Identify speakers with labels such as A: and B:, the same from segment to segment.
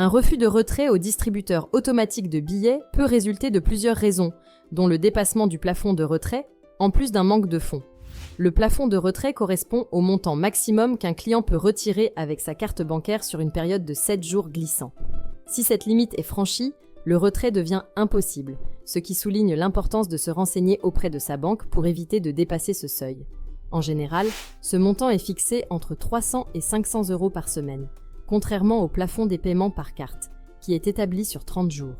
A: Un refus de retrait au distributeur automatique de billets peut résulter de plusieurs raisons, dont le dépassement du plafond de retrait, en plus d'un manque de fonds. Le plafond de retrait correspond au montant maximum qu'un client peut retirer avec sa carte bancaire sur une période de 7 jours glissants. Si cette limite est franchie, le retrait devient impossible, ce qui souligne l'importance de se renseigner auprès de sa banque pour éviter de dépasser ce seuil. En général, ce montant est fixé entre 300 et 500 € par semaine, contrairement au plafond des paiements par carte, qui est établi sur 30 jours.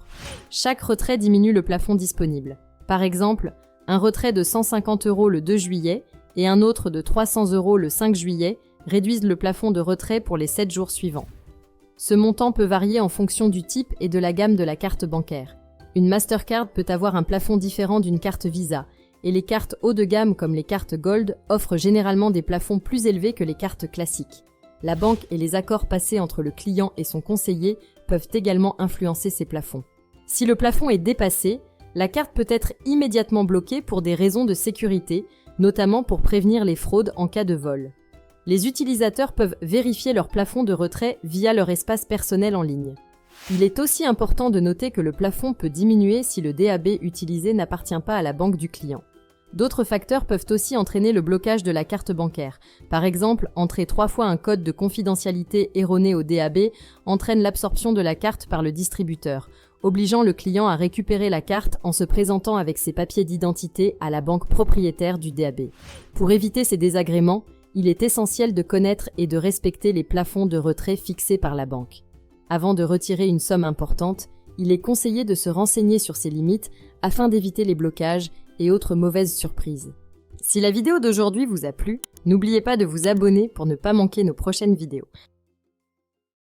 A: Chaque retrait diminue le plafond disponible. Par exemple, un retrait de 150 € le 2 juillet et un autre de 300 € le 5 juillet réduisent le plafond de retrait pour les 7 jours suivants. Ce montant peut varier en fonction du type et de la gamme de la carte bancaire. Une Mastercard peut avoir un plafond différent d'une carte Visa, et les cartes haut de gamme comme les cartes Gold offrent généralement des plafonds plus élevés que les cartes classiques. La banque et les accords passés entre le client et son conseiller peuvent également influencer ces plafonds. Si le plafond est dépassé, la carte peut être immédiatement bloquée pour des raisons de sécurité, notamment pour prévenir les fraudes en cas de vol. Les utilisateurs peuvent vérifier leur plafond de retrait via leur espace personnel en ligne. Il est aussi important de noter que le plafond peut diminuer si le DAB utilisé n'appartient pas à la banque du client. D'autres facteurs peuvent aussi entraîner le blocage de la carte bancaire. Par exemple, entrer 3 fois un code de confidentialité erroné au DAB entraîne l'absorption de la carte par le distributeur, obligeant le client à récupérer la carte en se présentant avec ses papiers d'identité à la banque propriétaire du DAB. Pour éviter ces désagréments, il est essentiel de connaître et de respecter les plafonds de retrait fixés par la banque. Avant de retirer une somme importante, il est conseillé de se renseigner sur ces limites afin d'éviter les blocages et autres mauvaises surprises. Si la vidéo d'aujourd'hui vous a plu, n'oubliez pas de vous abonner pour ne pas manquer nos prochaines vidéos.